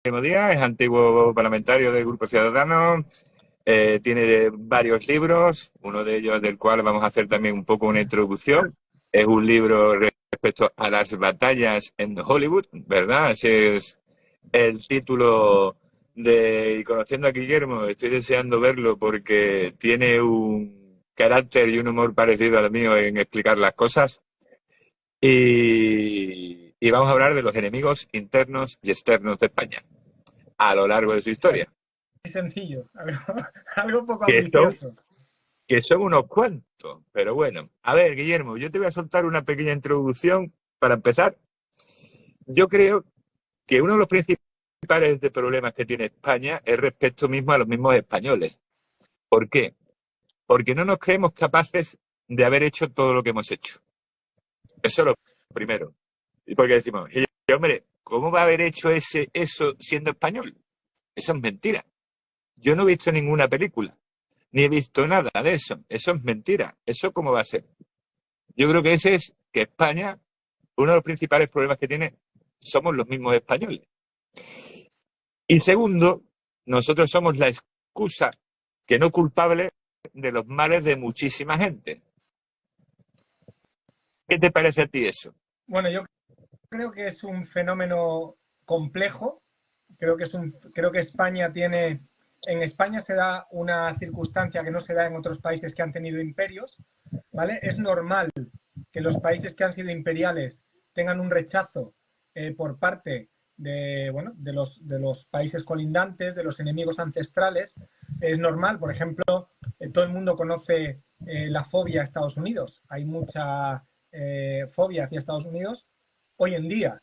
Guillermo Díaz, es antiguo parlamentario del Grupo Ciudadanos, tiene varios libros, uno de ellos del cual vamos a hacer también un poco una introducción. Es un libro respecto a las batallas en Hollywood, ¿verdad? Ese es el título de Y conociendo a Guillermo, estoy deseando verlo porque tiene un carácter y un humor parecido al mío en explicar las cosas. Y vamos a hablar de los enemigos internos y externos de España a lo largo de su Así historia, sencillo, algo poco que son, ambicioso. que son unos cuantos. Pero bueno, a ver, Guillermo, yo te voy a soltar una pequeña introducción para empezar. Yo creo que uno de los principales de problemas que tiene España es respecto mismo a los mismos españoles. ¿Por qué? Porque no nos creemos capaces de haber hecho todo lo que hemos hecho. Eso es lo primero. Y porque decimos, hombre, ¿cómo va a haber hecho eso siendo español? Eso es mentira. Yo no he visto ninguna película, ni he visto nada de eso. Eso es mentira. ¿Eso cómo va a ser? Yo creo que ese es que España, uno de los principales problemas que tiene, somos los mismos españoles. Y segundo, nosotros somos la excusa, que no culpable, de los males de muchísima gente. ¿Qué te parece a ti eso? Bueno, yo creo que es un fenómeno complejo. Creo que España tiene, en España se da una circunstancia que no se da en otros países que han tenido imperios, ¿vale? Es normal que los países que han sido imperiales tengan un rechazo por parte de, bueno, de los países colindantes, de los enemigos ancestrales. Es normal, por ejemplo, todo el mundo conoce la fobia a Estados Unidos. Hay mucha fobia hacia Estados Unidos hoy en día.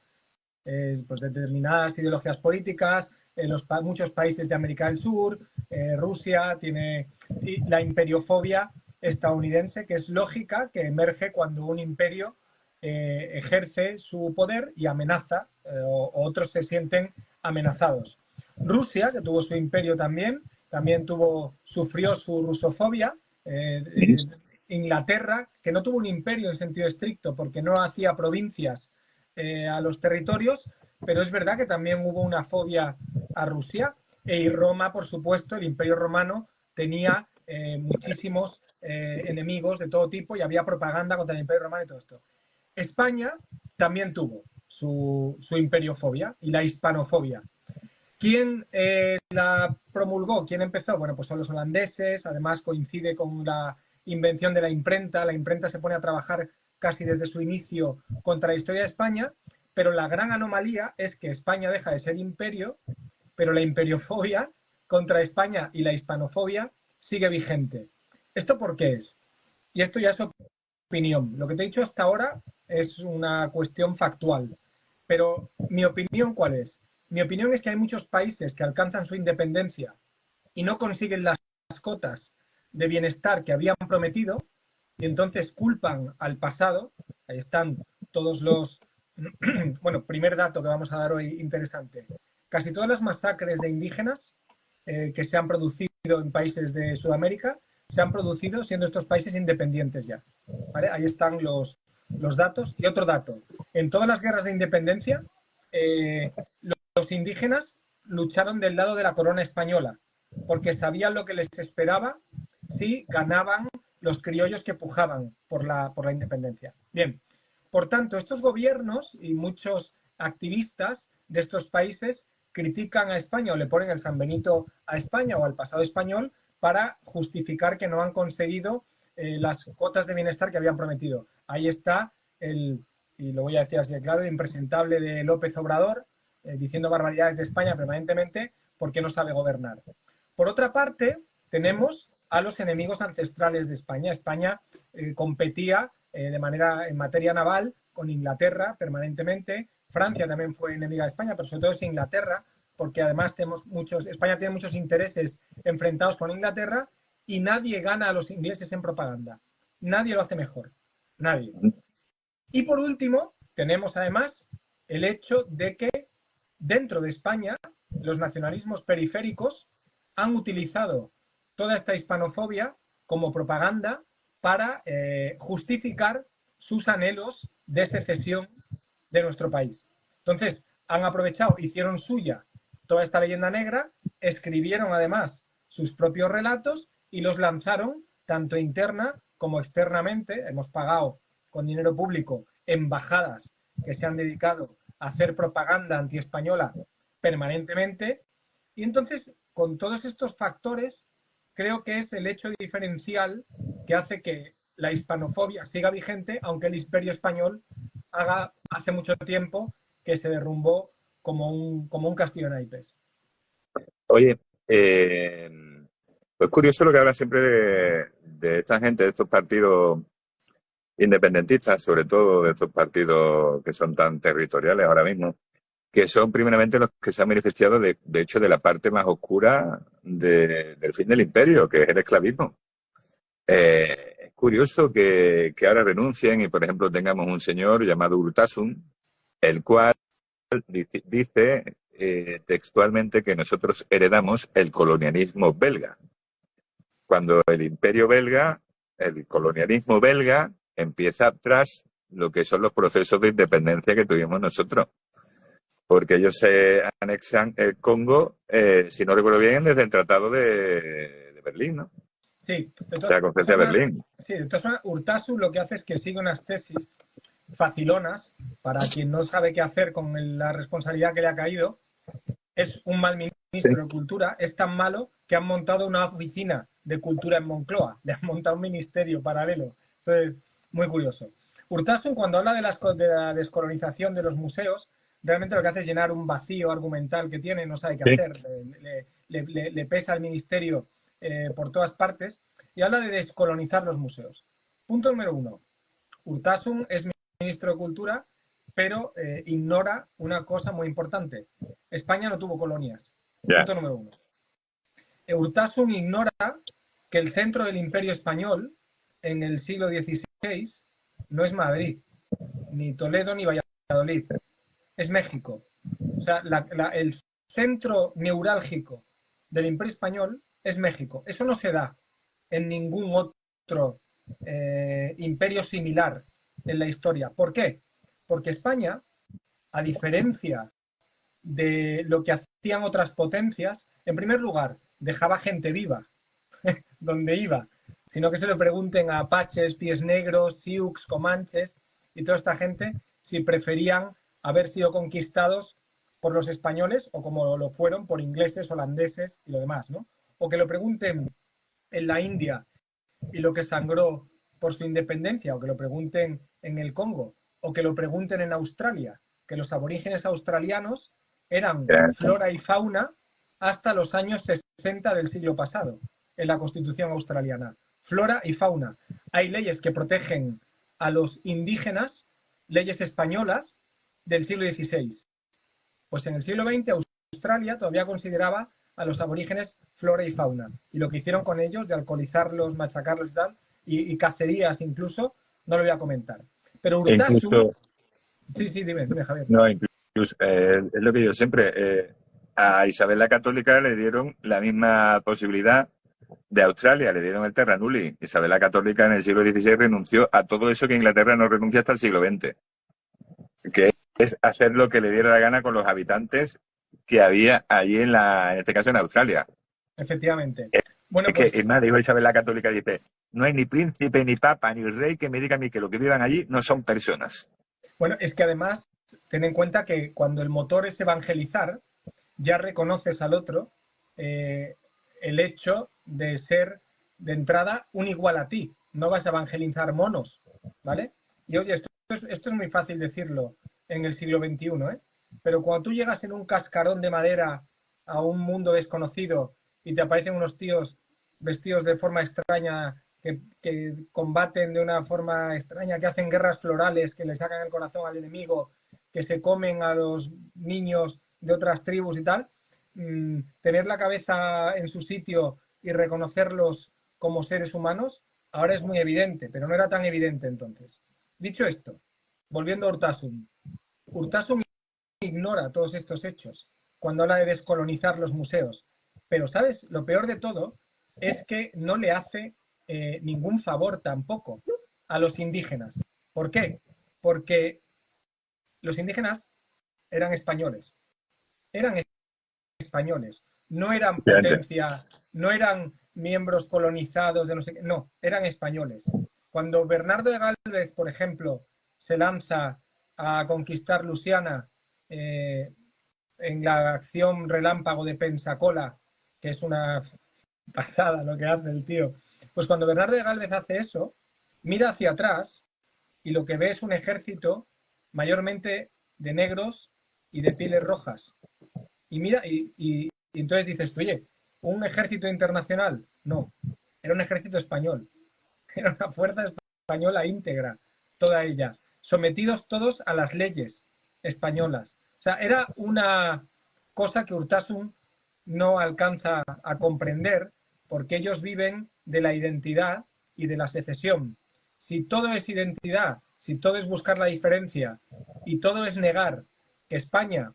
Pues determinadas ideologías políticas, en muchos países de América del Sur, Rusia tiene la imperiofobia estadounidense, que es lógica, que emerge cuando un imperio ejerce su poder y amenaza, o otros se sienten amenazados. Rusia, que tuvo su imperio también sufrió su rusofobia. Inglaterra, que no tuvo un imperio en sentido estricto porque no hacía provincias a los territorios, pero es verdad que también hubo una fobia a Rusia y Roma, por supuesto, el Imperio Romano tenía muchísimos enemigos de todo tipo y había propaganda contra el Imperio Romano y todo esto. España también tuvo su imperiofobia y la hispanofobia. ¿Quién la promulgó? ¿Quién empezó? Bueno, pues son los holandeses, además coincide con la invención de la imprenta se pone a trabajar casi desde su inicio contra la historia de España, pero la gran anomalía es que España deja de ser imperio, pero la imperiofobia contra España y la hispanofobia sigue vigente. ¿Esto por qué es? Y esto ya es opinión. Lo que te he dicho hasta ahora es una cuestión factual. Pero mi opinión, ¿cuál es? Mi opinión es que hay muchos países que alcanzan su independencia y no consiguen las cotas de bienestar que habían prometido y entonces culpan al pasado. Ahí están todos los... Bueno, primer dato que vamos a dar hoy interesante. Casi todas las masacres de indígenas que se han producido en países de Sudamérica se han producido siendo estos países independientes ya. ¿Vale? Ahí están los datos. Y otro dato. En todas las guerras de independencia, los indígenas lucharon del lado de la corona española, porque sabían lo que les esperaba si ganaban los criollos que pujaban por la independencia. Bien, por tanto, estos gobiernos y muchos activistas de estos países critican a España o le ponen el San Benito a España o al pasado español para justificar que no han conseguido las cuotas de bienestar que habían prometido. Ahí está y lo voy a decir así de claro, el impresentable de López Obrador, diciendo barbaridades de España permanentemente porque no sabe gobernar. Por otra parte, tenemos a los enemigos ancestrales de España. España competía en materia naval con Inglaterra permanentemente. Francia también fue enemiga de España, pero sobre todo es Inglaterra, porque además España tiene muchos intereses enfrentados con Inglaterra y nadie gana a los ingleses en propaganda. Nadie lo hace mejor. Nadie. Y por último, tenemos además el hecho de que dentro de España los nacionalismos periféricos han utilizado toda esta hispanofobia como propaganda para justificar sus anhelos de secesión de nuestro país. Entonces, han aprovechado, hicieron suya toda esta leyenda negra, escribieron además sus propios relatos y los lanzaron tanto interna como externamente. Hemos pagado con dinero público embajadas que se han dedicado a hacer propaganda antiespañola permanentemente. Y entonces, con todos estos factores, creo que es el hecho diferencial que hace que la hispanofobia siga vigente, aunque el imperio español hace mucho tiempo que se derrumbó como un castillo de naipes. Oye, pues curioso lo que habla siempre de esta gente, de estos partidos independentistas, sobre todo de estos partidos que son tan territoriales ahora mismo, que son primeramente los que se han beneficiado, de hecho, de la parte más oscura del fin del imperio, que es el esclavismo. Es curioso que ahora renuncien y, por ejemplo, tengamos un señor llamado Urtasun, el cual dice textualmente que nosotros heredamos el colonialismo belga. Cuando el colonialismo belga empieza tras lo que son los procesos de independencia que tuvimos nosotros. Porque ellos se anexan el Congo, si no recuerdo bien, desde el Tratado de Berlín, ¿no? Sí, De la Conferencia de Berlín. Sí, de todas formas, Urtasun lo que hace es que sigue unas tesis facilonas, para quien no sabe qué hacer con la responsabilidad que le ha caído. Es un mal ministro de Cultura, es tan malo que han montado una oficina de cultura en Moncloa, le han montado un ministerio paralelo. Eso es muy curioso. Urtasun, cuando habla de la descolonización de los museos, realmente lo que hace es llenar un vacío argumental que tiene, no sabe qué hacer, le pesa al ministerio por todas partes, y habla de descolonizar los museos. Punto número 1. Urtasun es ministro de Cultura, pero ignora una cosa muy importante. España no tuvo colonias. Punto número 1. Urtasun ignora que el centro del imperio español en el siglo XVI no es Madrid, ni Toledo, ni Valladolid. Es México. O sea, el centro neurálgico del imperio español es México. Eso no se da en ningún otro imperio similar en la historia. ¿Por qué? Porque España, a diferencia de lo que hacían otras potencias, en primer lugar, dejaba gente viva donde iba, sino que se lo pregunten a apaches, pies negros, sioux, comanches y toda esta gente si preferían haber sido conquistados por los españoles o como lo fueron por ingleses, holandeses y lo demás, ¿no? O que lo pregunten en la India y lo que sangró por su independencia, o que lo pregunten en el Congo, o que lo pregunten en Australia, que los aborígenes australianos eran flora y fauna hasta los años 60 del siglo pasado, en la Constitución australiana. Flora y fauna. Hay leyes que protegen a los indígenas, leyes españolas del siglo XVI. Pues en el siglo XX Australia todavía consideraba a los aborígenes flora y fauna. Y lo que hicieron con ellos, de alcoholizarlos, machacarlos y tal, y cacerías incluso, no lo voy a comentar. Pero Urtasun... Sí, dime, Javier. No, incluso, es lo que yo siempre... a Isabel la Católica le dieron la misma posibilidad de Australia, le dieron el terra nulli. Isabel la Católica en el siglo XVI renunció a todo eso que Inglaterra no renuncia hasta el siglo XX, que es hacer lo que le diera la gana con los habitantes que había allí en este caso en Australia. Efectivamente. Bueno, pues... que, es más, dijo Isabel la Católica, dice, no hay ni príncipe, ni papa, ni rey que me diga a mí que lo que vivan allí no son personas. Bueno, es que además, ten en cuenta que cuando el motor es evangelizar, ya reconoces al otro el hecho de ser, de entrada, un igual a ti. No vas a evangelizar monos, ¿vale? Y oye, esto es muy fácil decirlo en el siglo XXI, ¿eh? Pero cuando tú llegas en un cascarón de madera a un mundo desconocido y te aparecen unos tíos vestidos de forma extraña que combaten de una forma extraña, que hacen guerras florales, que le sacan el corazón al enemigo, que se comen a los niños de otras tribus y tal, tener la cabeza en su sitio y reconocerlos como seres humanos, ahora es muy evidente, pero no era tan evidente entonces. Dicho esto, volviendo a Urtasun. Urtasun ignora todos estos hechos cuando habla de descolonizar los museos. Pero, ¿sabes? Lo peor de todo es que no le hace ningún favor tampoco a los indígenas. ¿Por qué? Porque los indígenas eran españoles. Eran españoles. No eran potencia, no eran miembros colonizados de no sé qué, no, eran españoles. Cuando Bernardo de Gálvez, por ejemplo, se lanza a conquistar Luisiana en la acción relámpago de Pensacola, que es una pasada lo que hace el tío, pues cuando Bernardo de Gálvez hace eso, mira hacia atrás y lo que ve es un ejército mayormente de negros y de pieles rojas. Y mira, y entonces dices, oye, ¿un ejército internacional? No, era un ejército español. Era una fuerza española íntegra, toda ella, sometidos todos a las leyes españolas. O sea, era una cosa que Urtasun no alcanza a comprender porque ellos viven de la identidad y de la secesión. Si todo es identidad, si todo es buscar la diferencia y todo es negar que España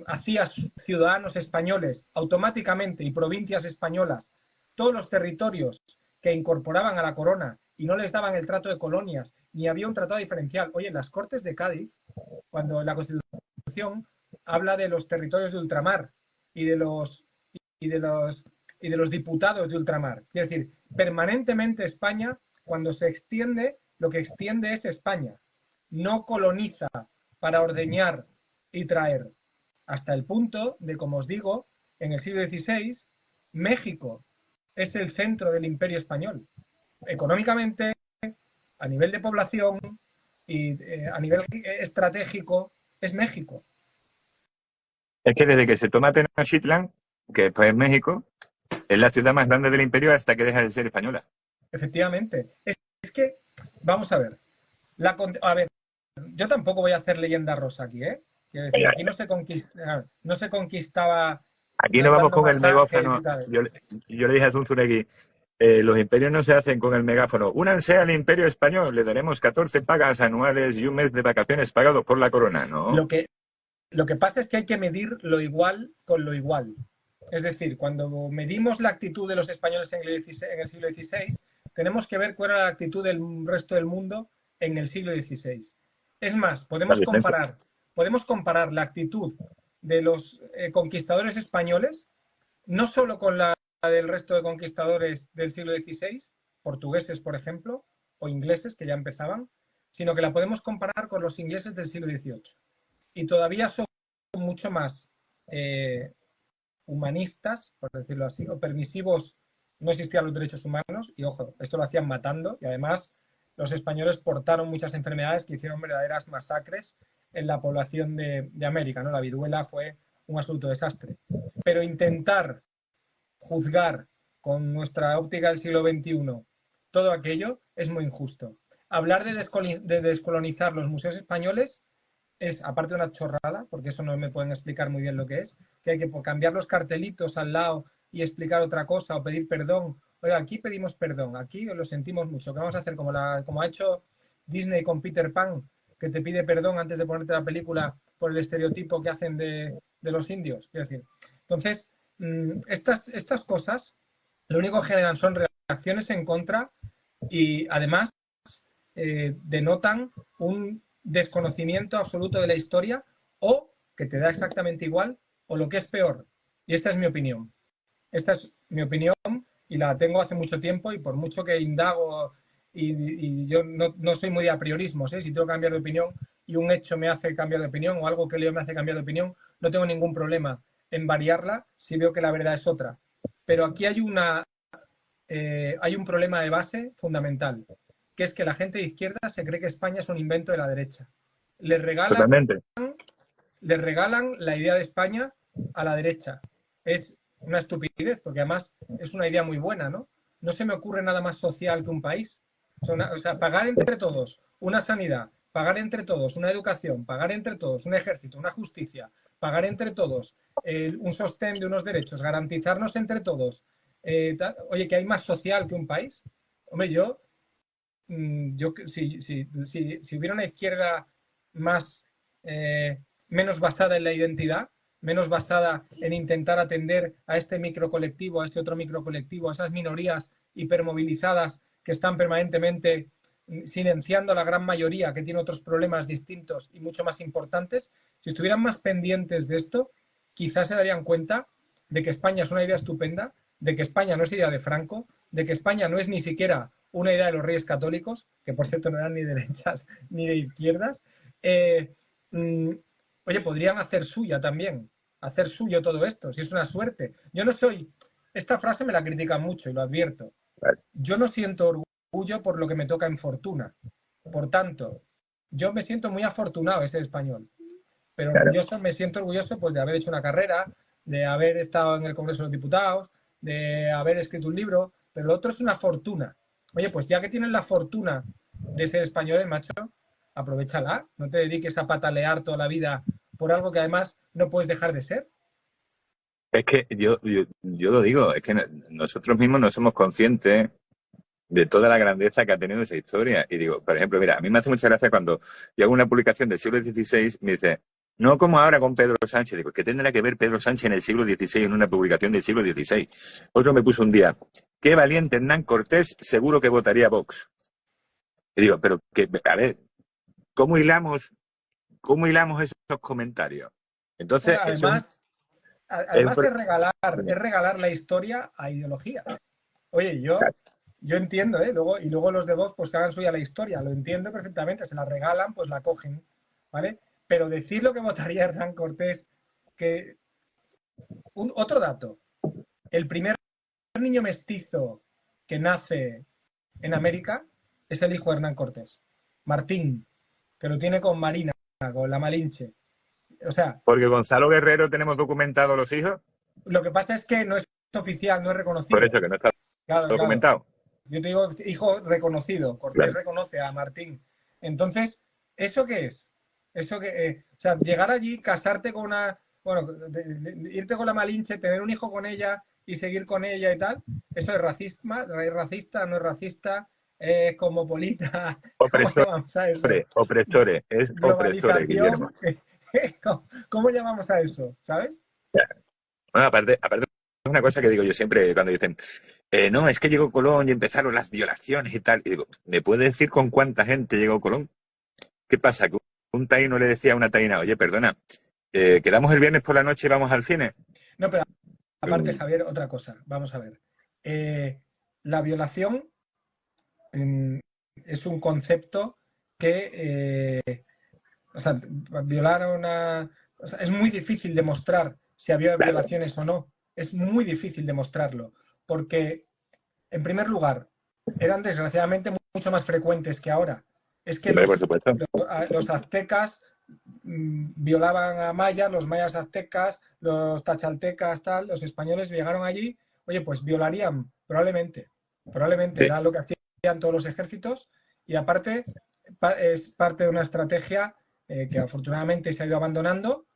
hacía ciudadanos españoles automáticamente y provincias españolas todos los territorios que incorporaban a la corona y no les daban el trato de colonias, ni había un tratado diferencial. Oye, en las Cortes de Cádiz, cuando la Constitución habla de los territorios de ultramar y de los diputados de ultramar. Es decir, permanentemente España, cuando se extiende, lo que extiende es España. No coloniza para ordeñar y traer. Hasta el punto de, como os digo, en el siglo XVI, México es el centro del imperio español. Económicamente, a nivel de población y a nivel estratégico, es México. Es que desde que se toma Tenochtitlan, que después es México, es la ciudad más grande del imperio hasta que deja de ser española. Efectivamente. Es que, vamos a ver, a ver, yo tampoco voy a hacer leyenda rosa aquí, ¿eh? Quiero decir, aquí no se conquistaba. Aquí no vamos con el megáfono. Yo le dije a Zunzunegui, los imperios no se hacen con el megáfono. Únanse al imperio español, le daremos 14 pagas anuales y un mes de vacaciones pagados por la corona, ¿no? Lo que pasa es que hay que medir lo igual con lo igual. Es decir, cuando medimos la actitud de los españoles en el siglo XVI, tenemos que ver cuál era la actitud del resto del mundo en el siglo XVI. Es más, podemos comparar la actitud de los conquistadores españoles no solo con la del resto de conquistadores del siglo XVI, portugueses, por ejemplo, o ingleses, que ya empezaban, sino que la podemos comparar con los ingleses del siglo XVIII. Y todavía son mucho más humanistas, por decirlo así, o permisivos. No existían los derechos humanos y, ojo, esto lo hacían matando y además los españoles portaron muchas enfermedades que hicieron verdaderas masacres en la población de América, ¿no? La viruela fue un absoluto desastre. Pero intentar juzgar con nuestra óptica del siglo XXI todo aquello es muy injusto. Hablar de descolonizar los museos españoles es, aparte de una chorrada, porque eso no me pueden explicar muy bien lo que es, que hay que cambiar los cartelitos al lado y explicar otra cosa o pedir perdón. Oiga, aquí pedimos perdón, aquí lo sentimos mucho. ¿Qué vamos a hacer? Como ha hecho Disney con Peter Pan, que te pide perdón antes de ponerte la película por el estereotipo que hacen de los indios. Quiero decir, entonces, estas cosas lo único que generan son reacciones en contra y además denotan un desconocimiento absoluto de la historia o que te da exactamente igual o lo que es peor. Y esta es mi opinión. Esta es mi opinión y la tengo hace mucho tiempo y por mucho que indago y yo no soy muy de apriorismos, ¿eh? Si tengo que cambiar de opinión y un hecho me hace cambiar de opinión o algo que leo me hace cambiar de opinión, no tengo ningún problema en variarla si veo que la verdad es otra. Pero aquí hay un problema de base fundamental, que es que la gente de izquierda se cree que España es un invento de la derecha. Le regalan la idea de España a la derecha. Es una estupidez, porque además es una idea muy buena, ¿no? No se me ocurre nada más social que un país. O sea, pagar entre todos una sanidad, pagar entre todos una educación, pagar entre todos un ejército, una justicia, pagar entre todos un sostén de unos derechos, garantizarnos entre todos. Oye, que hay más social que un país. Hombre, si hubiera una izquierda menos basada en la identidad, menos basada en intentar atender a este microcolectivo, a este otro microcolectivo, a esas minorías hipermovilizadas que están permanentemente silenciando a la gran mayoría que tiene otros problemas distintos y mucho más importantes, si estuvieran más pendientes de esto, quizás se darían cuenta de que España es una idea estupenda, de que España no es idea de Franco, de que España no es ni siquiera una idea de los Reyes Católicos, que por cierto no eran ni de derechas ni de izquierdas. Oye, podrían hacer suya también, hacer suyo todo esto, si es una suerte. Yo no soy, esta frase me la critican mucho y lo advierto. Yo no siento orgullo por lo que me toca en fortuna. Por tanto, yo me siento muy afortunado de ser español, pero orgulloso, me siento orgulloso pues de haber hecho una carrera, de haber estado en el Congreso de los Diputados, de haber escrito un libro, pero lo otro es una fortuna. Oye, pues ya que tienes la fortuna de ser español, macho, aprovéchala, no te dediques a patalear toda la vida por algo que además no puedes dejar de ser. Es que yo lo digo, es que nosotros mismos no somos conscientes de toda la grandeza que ha tenido esa historia. Y digo, por ejemplo, mira, a mí me hace mucha gracia cuando yo hago una publicación del siglo XVI, me dice, no como ahora con Pedro Sánchez. Digo, ¿qué tendrá que ver Pedro Sánchez en el siglo XVI en una publicación del siglo XVI? Otro me puso un día, qué valiente Hernán Cortés, seguro que votaría Vox. Y digo, pero que, a ver, ¿cómo hilamos esos comentarios? Entonces, bueno, además es regalar la historia a ideología. Oye, yo entiendo, luego los de Vox pues que hagan suya la historia, lo entiendo perfectamente, se la regalan, pues la cogen, ¿vale? Pero decir lo que votaría Hernán Cortés, que otro dato, el primer niño mestizo que nace en América es el hijo de Hernán Cortés, Martín, que lo tiene con Marina, con la Malinche. O sea, porque Gonzalo Guerrero tenemos documentados los hijos. Lo que pasa es que no es oficial, no es reconocido. Por eso que no está documentado. Claro. Yo te digo hijo reconocido, Cortés reconoce a Martín. Entonces, ¿eso qué es? Eso que, o sea, llegar allí, casarte con una, bueno, irte con la Malinche, tener un hijo con ella y seguir con ella y tal, ¿eso es racista? ¿Es racista? ¿No es racista? ¿Es cosmopolita? ¿Cómo llamamos a eso? Opresores, es opresores, Guillermo. ¿Cómo llamamos a eso? ¿Sabes? Bueno, aparte es una cosa que digo yo siempre cuando dicen, no, es que llegó Colón y empezaron las violaciones y tal. Y digo, ¿me puede decir con cuánta gente llegó Colón? ¿Qué pasa? Que un taíno le decía a una taína, oye, perdona, ¿quedamos el viernes por la noche y vamos al cine? No, pero aparte, Javier, otra cosa. Vamos a ver. La violación es un concepto que, o sea, violar a una... O sea, es muy difícil demostrar si había violaciones o no. Es muy difícil demostrarlo, porque, en primer lugar, eran desgraciadamente mucho más frecuentes que ahora. Es que los aztecas violaban a mayas, los mayas aztecas, los tachaltecas, tal, los españoles llegaron allí, oye, pues violarían, probablemente sí. Era lo que hacían todos los ejércitos, y aparte es parte de una estrategia que afortunadamente se ha ido abandonando,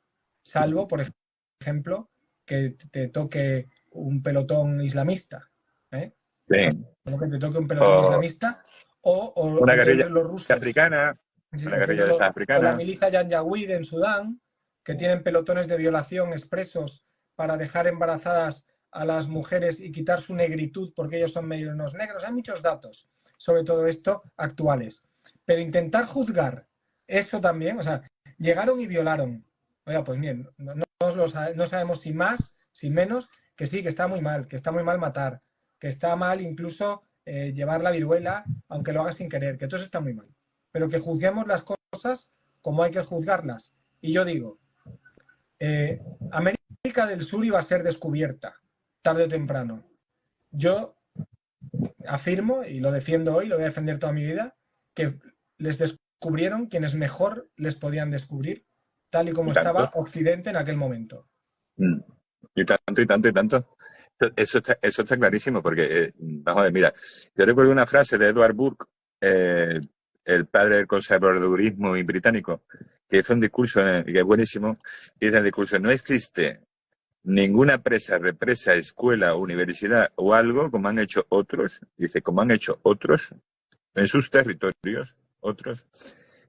salvo, por ejemplo, que te toque un pelotón islamista, ¿eh? Sí. Como que te toque un pelotón islamista o una guerrilla los rusos africana, sí, una guerrilla africana. O la milicia Janjaweed en Sudán, que tienen pelotones de violación expresos para dejar embarazadas a las mujeres y quitar su negritud porque ellos son menos negros. Hay muchos datos sobre todo esto actuales. Pero intentar juzgar eso también, o sea, llegaron y violaron. Oiga, pues bien, no sabemos si más, si menos, que sí, que está muy mal matar, que está mal incluso llevar la viruela, aunque lo haga sin querer, que todo eso está muy mal. Pero que juzguemos las cosas como hay que juzgarlas. Y yo digo, América del Sur iba a ser descubierta, tarde o temprano. Yo afirmo, y lo defiendo hoy, lo voy a defender toda mi vida, que les descubrieron quienes mejor les podían descubrir, tal y como estaba Occidente en aquel momento. Y tanto. Eso está clarísimo, porque, vamos a ver, mira, yo recuerdo una frase de Edward Burke, el padre del conservadurismo británico, que hizo un discurso que es buenísimo, y dice el discurso, no existe ninguna represa, escuela, universidad o algo como han hecho otros, dice, como han hecho otros en sus territorios, otros,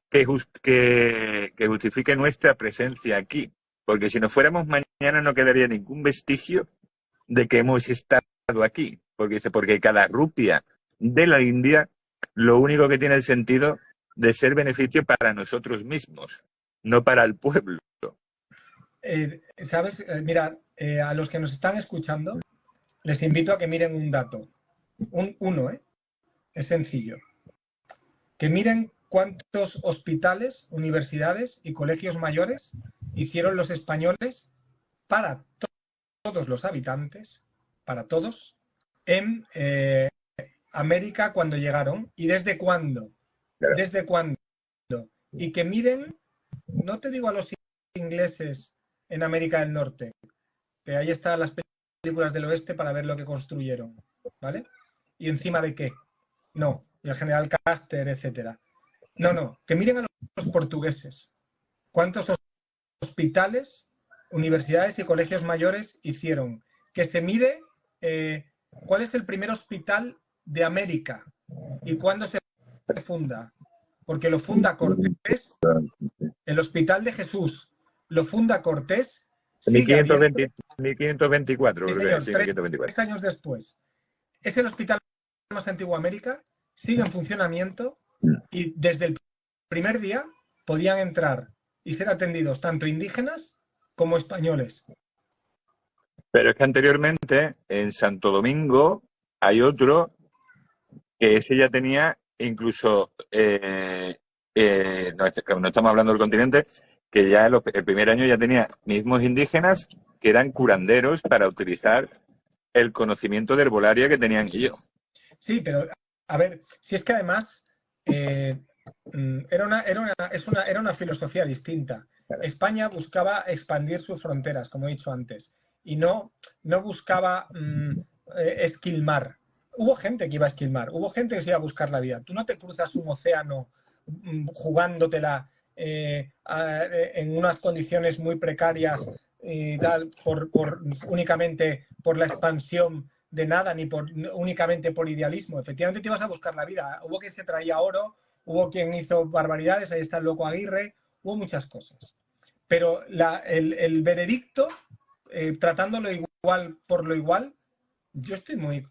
que justifique nuestra presencia aquí. Porque si nos fuéramos mañana no quedaría ningún vestigio de que hemos estado aquí. Porque dice, porque cada rupia de la India lo único que tiene el sentido de ser beneficio para nosotros mismos, no para el pueblo. ¿Sabes? Mira, a los que nos están escuchando, les invito a que miren un dato. Uno, ¿eh? Es sencillo. Que miren cuántos hospitales, universidades y colegios mayores hicieron los españoles para todos los habitantes, para todos, en América cuando llegaron. ¿Y desde cuándo? Claro. ¿Desde cuándo? Y que miren, no te digo a los ingleses en América del Norte, que ahí están las películas del oeste para ver lo que construyeron, ¿vale? ¿Y encima de qué? No, y el general Custer, etcétera. No, que miren a los portugueses. ¿Cuántos hospitales, universidades y colegios mayores hicieron? Que se mire cuál es el primer hospital de América y cuándo se funda. Porque lo funda Cortés, el Hospital de Jesús, lo funda Cortés, sigue abierto. 1524, Sí, creo, señor, sí, 3 años después. Es el hospital más antiguo de América, sigue en funcionamiento y desde el primer día podían entrar y ser atendidos tanto indígenas como españoles. Pero es que anteriormente en Santo Domingo hay otro que ese ya tenía incluso, no estamos hablando del continente, que ya el primer año ya tenía mismos indígenas que eran curanderos para utilizar el conocimiento de herbolaria que tenían ellos. Sí, pero a ver, si es que además era una filosofía distinta. España buscaba expandir sus fronteras, como he dicho antes, y no buscaba esquilmar. Hubo gente que iba a esquilmar, hubo gente que se iba a buscar la vida. Tú no te cruzas un océano jugándotela en unas condiciones muy precarias y tal, únicamente por la expansión de nada, ni únicamente por idealismo. Efectivamente te ibas a buscar la vida. Hubo quien se traía oro, hubo quien hizo barbaridades, ahí está el loco Aguirre, hubo muchas cosas. Pero el veredicto, tratándolo igual por lo igual, yo estoy muy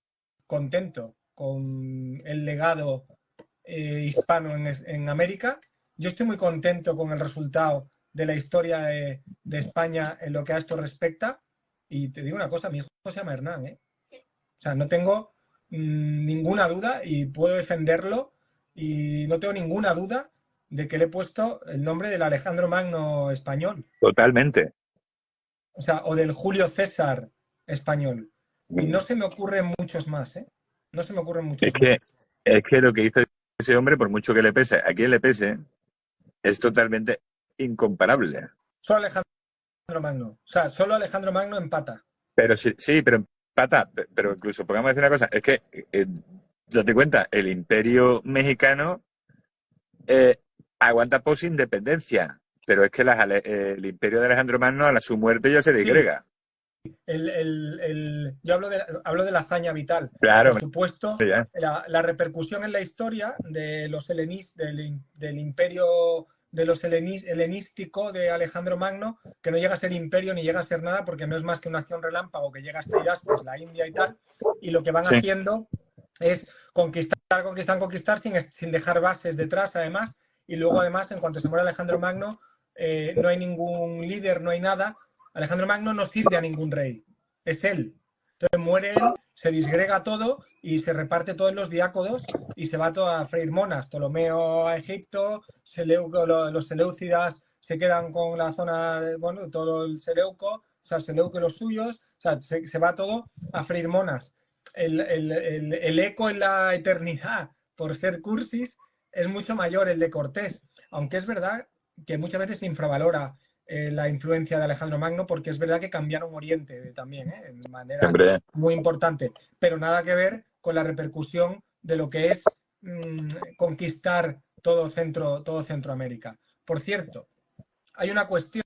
contento con el legado hispano en América. Yo estoy muy contento con el resultado de la historia de España en lo que a esto respecta. Y te digo una cosa, mi hijo se llama Hernán, ¿eh? O sea, no tengo ninguna duda y puedo defenderlo y no tengo ninguna duda de que le he puesto el nombre del Alejandro Magno español. Totalmente. O sea, o del Julio César español. Y no se me ocurren muchos más, ¿eh? No se me ocurren muchos más. Es que lo que hizo ese hombre, por mucho que le pese, a quien le pese, es totalmente incomparable. Solo Alejandro Magno. O sea, solo Alejandro Magno empata. Pero sí, pero empata. Pero incluso, podemos decir una cosa, es que, date cuenta, el imperio mexicano aguanta post independencia, pero es que el imperio de Alejandro Magno a su muerte ya se disgrega. Yo hablo de la hazaña vital. Claro, por supuesto, la repercusión en la historia de los del imperio de los helenístico de Alejandro Magno, que no llega a ser imperio ni llega a ser nada porque no es más que una acción relámpago que llega hasta Hidaspes, la India y tal, y lo que van haciendo es conquistar sin dejar bases detrás, además, y luego además, en cuanto se muere Alejandro Magno, no hay ningún líder, no hay nada. Alejandro Magno no sirve a ningún rey, es él. Entonces muere él, se disgrega todo y se reparte todo en los diáconos y se va todo a freír monas. Ptolomeo a Egipto, los Seleucidas se quedan con la zona, bueno, todo el Seleuco, o sea, Seleuco y los suyos, o sea, se va todo a freír monas. El eco en la eternidad, por ser cursis, es mucho mayor el de Cortés, aunque es verdad que muchas veces se infravalora la influencia de Alejandro Magno, porque es verdad que cambiaron Oriente también, de manera muy importante, pero nada que ver con la repercusión de lo que es conquistar todo Centroamérica. Por cierto, hay una cuestión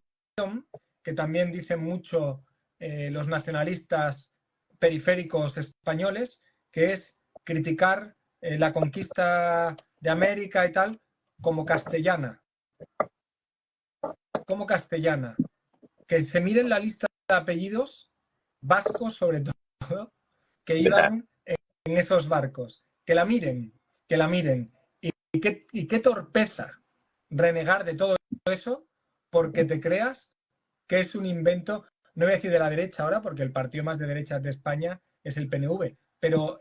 que también dicen mucho los nacionalistas periféricos españoles, que es criticar la conquista de América y tal como castellana. Como castellana. Que se miren la lista de apellidos vascos, sobre todo, que iban en esos barcos. Que la miren. que la miren. Y qué torpeza renegar de todo eso porque te creas que es un invento, no voy a decir de la derecha ahora, porque el partido más de derechas de España es el PNV, pero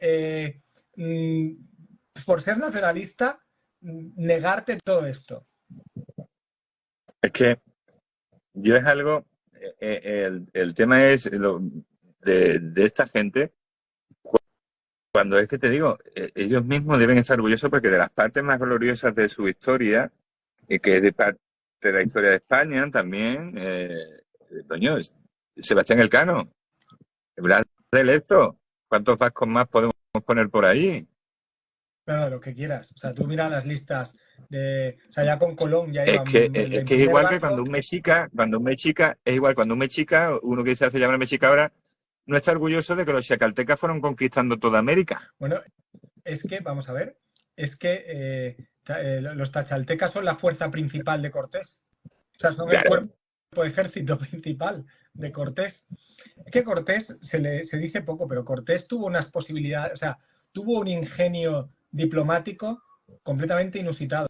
por ser nacionalista, negarte todo esto. Es que yo es algo, el tema es de esta gente, cuando es que te digo, ellos mismos deben estar orgullosos porque de las partes más gloriosas de su historia, que es de parte de la historia de España también, coño, Sebastián Elcano, Blas de Lezo, ¿cuántos vascos más podemos poner por ahí? Bueno, lo que quieras. O sea, tú mira las listas de... O sea, ya con Colón ya Es iban que, el es primer igual que barco. cuando un mexica, es igual cuando un mexica, uno que se hace llamar mexica ahora, no está orgulloso de que los chacaltecas fueron conquistando toda América. Bueno, es que, vamos a ver, es que los tachaltecas son la fuerza principal de Cortés. O sea, son el Claro. cuerpo de ejército principal de Cortés. Es que Cortés se dice poco, pero Cortés tuvo unas posibilidades, o sea, tuvo un ingenio diplomático completamente inusitado.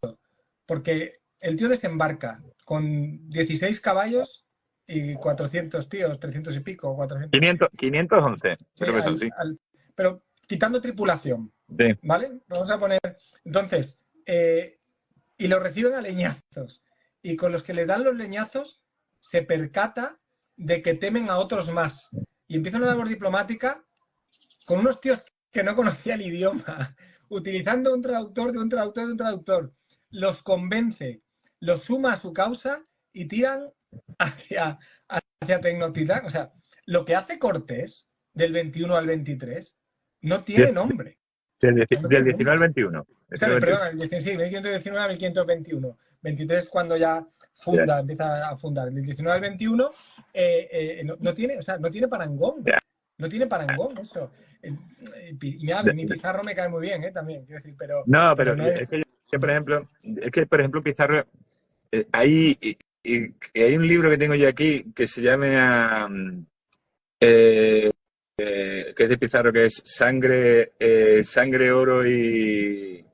Porque el tío desembarca con 16 caballos y 400 tíos, 300 y pico, 400. 511, Sí, creo que son, sí. pero quitando tripulación, Sí. ¿vale? Vamos a poner. Entonces, y lo reciben a leñazos. Y con los que les dan los leñazos, se percata de que temen a otros más. Y empieza una labor diplomática con unos tíos que no conocían el idioma, utilizando un traductor de un traductor de un traductor. Los convence, los suma a su causa y tiran hacia Tenochtitlán. O sea, lo que hace Cortés del 21 al 23 no tiene nombre. Del No tiene 19 nombre. al 21. O sea, perdón, sí, 1519 a 1521. 23 cuando ya Ya, empieza a fundar. Del 19 al 21 no tiene, o sea, no tiene parangón. ya. No tiene parangón eso. Y mira, a mí Pizarro me cae muy bien, también, quiero decir, No, pero pero no es es... que, por ejemplo, Pizarro, hay un libro que tengo yo aquí que se llama, que es de Pizarro, que es Sangre, Oro y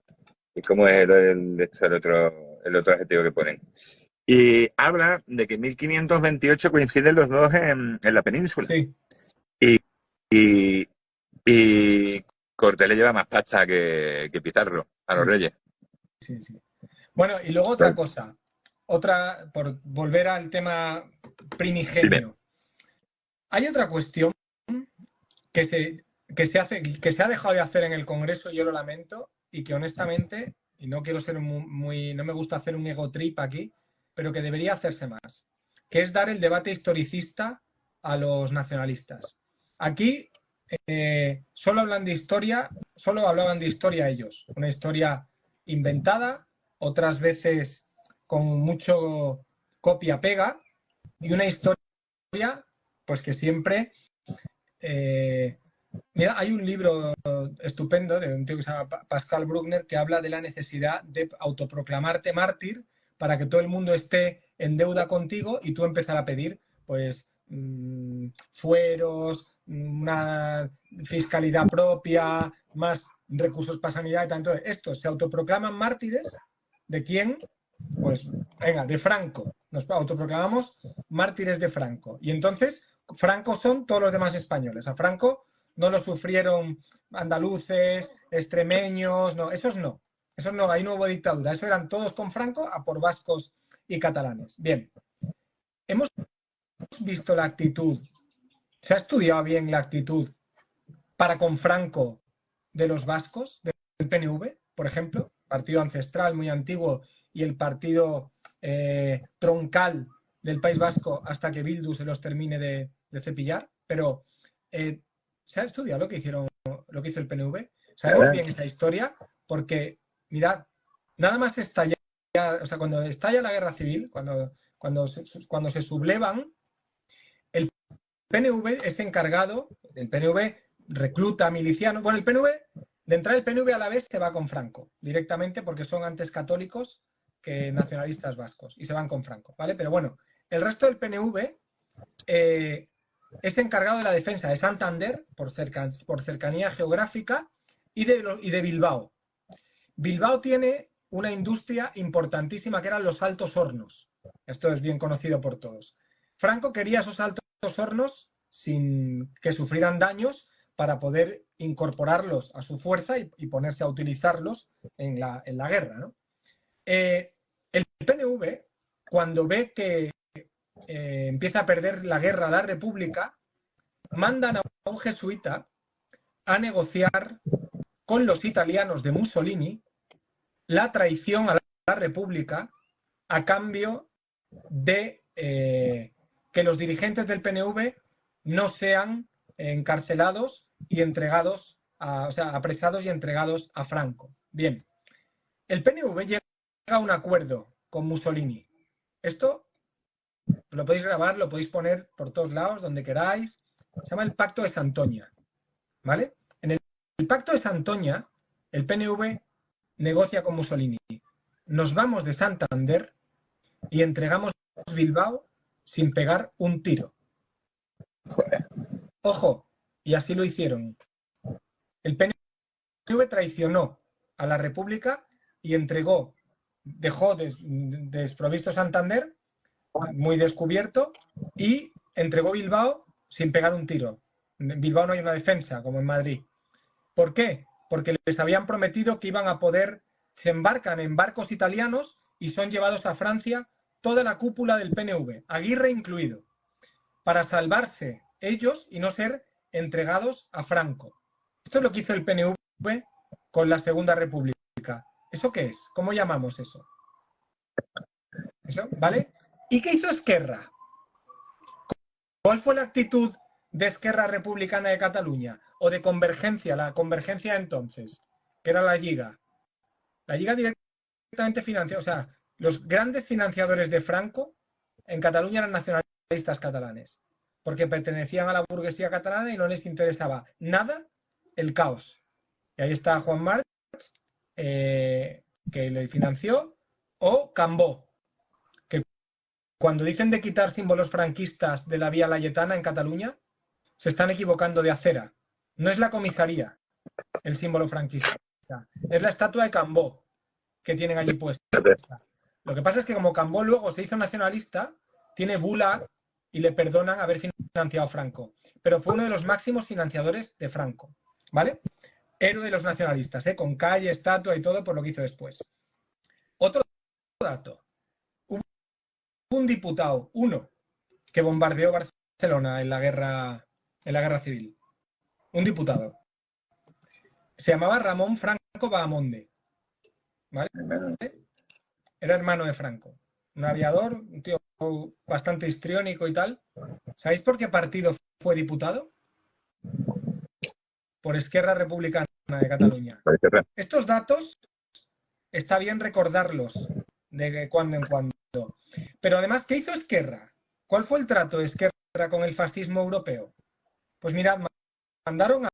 ¿cómo es el otro adjetivo que ponen? Y habla de que en 1528 coinciden los dos en la península. Sí. Y Cortés le lleva más pasta que Pizarro a los reyes. Sí, sí. Bueno, y luego otra cosa. Otra, por volver al tema primigenio. Dime. Hay otra cuestión que se ha dejado de hacer en el Congreso, yo lo lamento, y que honestamente, y no quiero ser no me gusta hacer un ego trip aquí, pero que debería hacerse más, que es dar el debate historicista a los nacionalistas. Aquí solo hablaban de historia ellos, una historia inventada, otras veces con mucho copia-pega, y una historia pues que siempre mira, hay un libro estupendo de un tío que se llama Pascal Bruckner que habla de la necesidad de autoproclamarte mártir para que todo el mundo esté en deuda contigo y tú empezar a pedir pues fueros, una fiscalidad propia, más recursos para sanidad y tal. Entonces, estos se autoproclaman mártires. ¿De quién? Pues, venga, de Franco. Nos autoproclamamos mártires de Franco. Y entonces, Franco son todos los demás españoles. A Franco no lo sufrieron andaluces, extremeños, no, esos no. Esos no, ahí no hubo dictadura. Eso eran todos con Franco a por vascos y catalanes. Bien. Hemos visto la actitud, se ha estudiado bien la actitud para con Franco de los vascos, del PNV, por ejemplo, partido ancestral muy antiguo y el partido troncal del País Vasco hasta que Bildu se los termine de cepillar, pero se ha estudiado lo que hizo el PNV. Sabemos bien esa historia porque, mirad, nada más estallar, o sea, cuando estalla la guerra civil, cuando se sublevan, el PNV es encargado, el PNV recluta milicianos. Bueno, el PNV, de entrar el PNV a la vez se va con Franco, directamente porque son antes católicos que nacionalistas vascos y se van con Franco, ¿vale? Pero bueno, el resto del PNV es encargado de la defensa de Santander por cercanía geográfica y de Bilbao. Bilbao tiene una industria importantísima que eran los altos hornos. Esto es bien conocido por todos. Franco quería esos altos hornos sin que sufrieran daños para poder incorporarlos a su fuerza y ponerse a utilizarlos en la guerra, ¿no? El PNV, cuando ve que empieza a perder la guerra a la República, mandan a un jesuita a negociar con los italianos de Mussolini la traición a la República a cambio de que los dirigentes del PNV no sean encarcelados y entregados, o sea, apresados y entregados a Franco. Bien, el PNV llega a un acuerdo con Mussolini. Esto lo podéis grabar, lo podéis poner por todos lados, donde queráis. Se llama el Pacto de Santoña, ¿vale? En el Pacto de Santoña, el PNV negocia con Mussolini. Nos vamos de Santander y entregamos Bilbao sin pegar un tiro. Joder. Ojo, y así lo hicieron. El PNV traicionó a la República y dejó desprovisto Santander, muy descubierto, y entregó Bilbao sin pegar un tiro. En Bilbao no hay una defensa, como en Madrid. ¿Por qué? Porque les habían prometido que iban a poder, se embarcan en barcos italianos y son llevados a Francia toda la cúpula del PNV, Aguirre incluido, para salvarse ellos y no ser entregados a Franco. Esto es lo que hizo el PNV con la Segunda República. ¿Eso qué es? ¿Cómo llamamos eso? ¿Eso? ¿Vale? ¿Y qué hizo Esquerra? ¿Cuál fue la actitud de Esquerra Republicana de Cataluña? O de Convergencia, la Convergencia de entonces, que era la Lliga. La Lliga directamente financiada, o sea, los grandes financiadores de Franco en Cataluña eran nacionalistas catalanes, porque pertenecían a la burguesía catalana y no les interesaba nada el caos. Y ahí está Juan March, que le financió, o Cambó, que cuando dicen de quitar símbolos franquistas de la Vía Layetana en Cataluña, se están equivocando de acera. No es la comisaría el símbolo franquista, es la estatua de Cambó que tienen allí puesta. Lo que pasa es que como Cambó luego se hizo nacionalista, tiene bula y le perdonan haber financiado a Franco. Pero fue uno de los máximos financiadores de Franco, ¿vale? Héroe de los nacionalistas, con calle, estatua y todo por lo que hizo después. Otro dato. Hubo un diputado, uno, que bombardeó Barcelona en la guerra civil. Un diputado. Se llamaba Ramón Franco Bahamonde, ¿vale? Era hermano de Franco. Un aviador, un tío bastante histriónico y tal. ¿Sabéis por qué partido fue diputado? Por Esquerra Republicana de Cataluña. Estos datos está bien recordarlos de cuando en cuando. Pero además, ¿qué hizo Esquerra? ¿Cuál fue el trato de Esquerra con el fascismo europeo? Pues mirad, mandaron